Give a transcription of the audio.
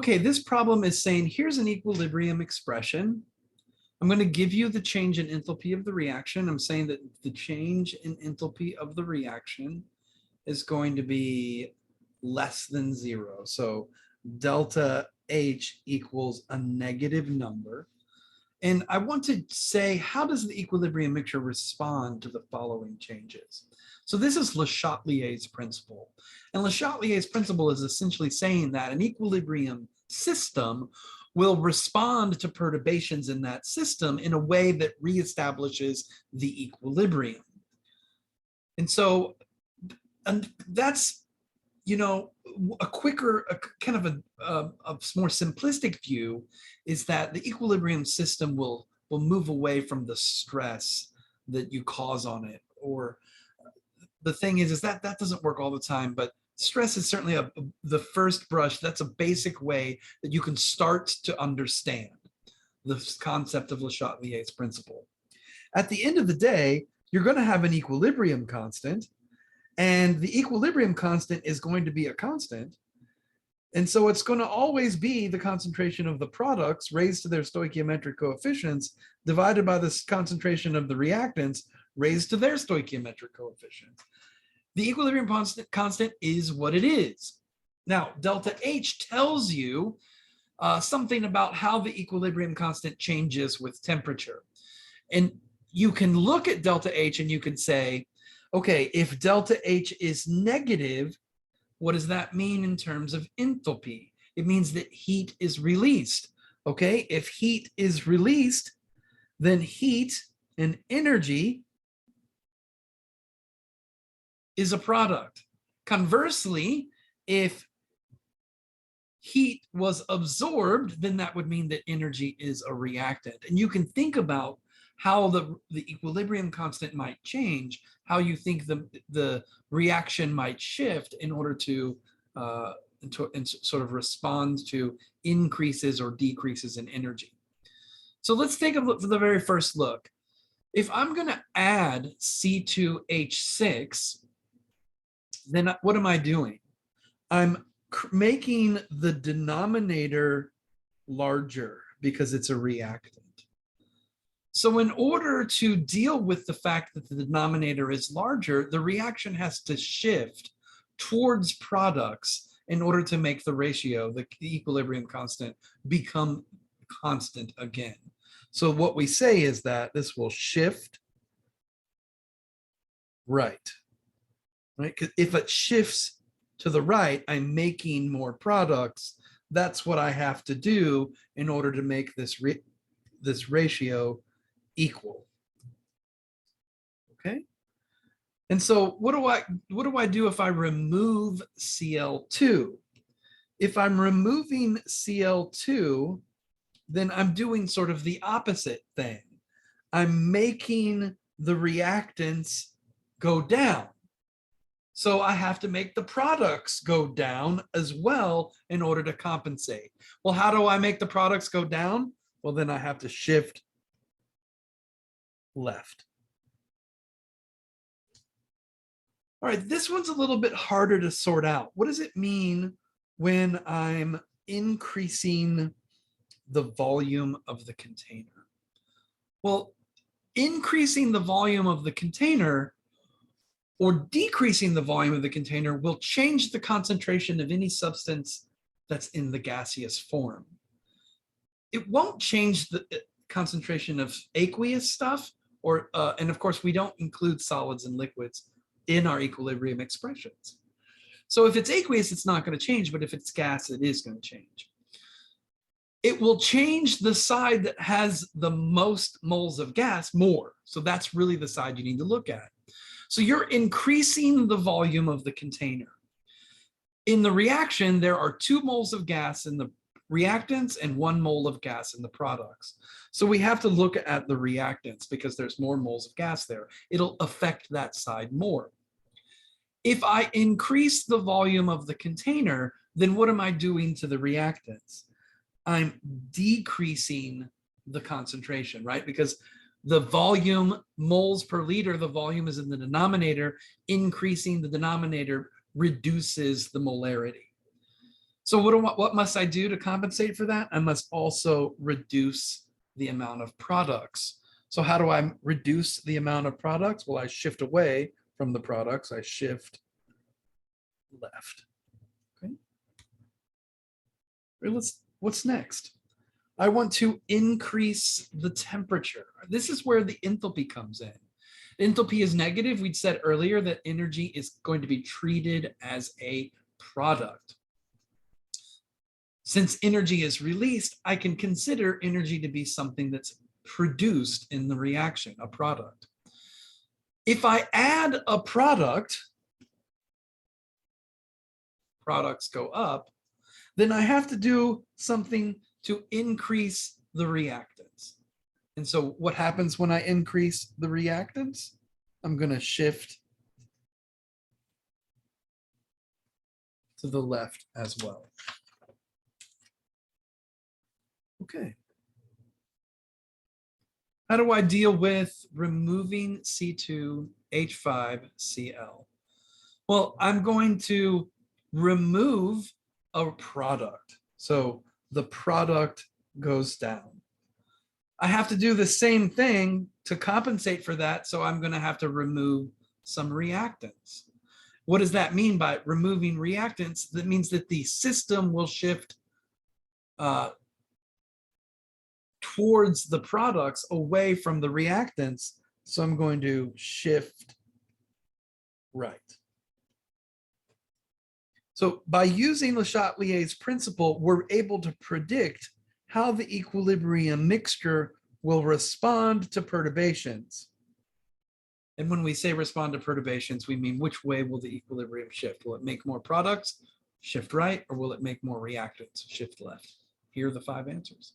Okay, this problem is saying here's an equilibrium expression. I'm going to give you the change in enthalpy of the reaction. I'm saying that the change in enthalpy of the reaction is going to be less than 0. So delta H equals a negative number. And I want to say, how does the equilibrium mixture respond to the following changes? So this is Le Chatelier's principle. And Le Chatelier's principle is essentially saying that an equilibrium system will respond to perturbations in that system in a way that reestablishes the equilibrium. And so, and that's, you know, a quicker, a kind of a more simplistic view is that the equilibrium system will move away from the stress that you cause on it. Or the thing is that doesn't work all the time, but stress is certainly the first brush. That's a basic way that you can start to understand the concept of Le Chatelier's principle. At the end of the day, you're going to have an equilibrium constant, and the equilibrium constant is going to be a constant. And so it's going to always be the concentration of the products raised to their stoichiometric coefficients divided by the concentration of the reactants raised to their stoichiometric coefficients. The equilibrium constant is what it is. Now, delta H tells you something about how the equilibrium constant changes with temperature. And you can look at delta H and you can say, okay, if delta H is negative, what does that mean in terms of enthalpy? It means that heat is released. Okay, if heat is released, then heat and energy is a product. Conversely, if heat was absorbed, then that would mean that energy is a reactant. And you can think about how the equilibrium constant might change, how you think the reaction might shift in order to sort of respond to increases or decreases in energy. So let's take a look for the very first look. If I'm going to add C2H6, then what am I doing? I'm making the denominator larger because it's a reactant. So in order to deal with the fact that the denominator is larger, the reaction has to shift towards products in order to make the ratio, the equilibrium constant, become constant again. So what we say is that this will shift right? Because if it shifts to the right, I'm making more products. That's what I have to do in order to make this ratio equal. Okay. And so what do I do if I remove Cl2? If I'm removing Cl2, then I'm doing sort of the opposite thing. I'm making the reactants go down. So I have to make the products go down as well in order to compensate. Well, how do I make the products go down? Well, then I have to shift left. All right, this one's a little bit harder to sort out. What does it mean when I'm increasing the volume of the container? Well, increasing the volume of the container or decreasing the volume of the container will change the concentration of any substance that's in the gaseous form. It won't change the concentration of aqueous stuff, and of course, we don't include solids and liquids in our equilibrium expressions. So if it's aqueous, it's not going to change, but if it's gas, it is going to change. It will change the side that has the most moles of gas more. So that's really the side you need to look at. So you're increasing the volume of the container. In the reaction, there are 2 moles of gas in the reactants and 1 mole of gas in the products. So we have to look at the reactants because there's more moles of gas there. It'll affect that side more. If I increase the volume of the container, then what am I doing to the reactants? I'm decreasing the concentration, right? Because the volume, moles per liter, the volume is in the denominator. Increasing the denominator reduces the molarity. So what must I do to compensate for that? I must also reduce the amount of products. So how do I reduce the amount of products? Well, I shift away from the products. I shift left. Okay. What's next? I want to increase the temperature. This is where the enthalpy comes in. Enthalpy is negative. We'd said earlier that energy is going to be treated as a product. Since energy is released, I can consider energy to be something that's produced in the reaction, a product. If I add a product, products go up, then I have to do something to increase the reactants. And so what happens when I increase the reactants? I'm going to shift to the left as well. Okay. How do I deal with removing C2H5Cl? Well, I'm going to remove a product. So the product goes down. I have to do the same thing to compensate for that. So I'm going to have to remove some reactants. What does that mean by removing reactants? That means that the system will shift towards the products away from the reactants. So I'm going to shift right. So by using Le Chatelier's principle, we're able to predict how the equilibrium mixture will respond to perturbations. And when we say respond to perturbations, we mean which way will the equilibrium shift? Will it make more products, shift right, or will it make more reactants, shift left? Here are the 5 answers.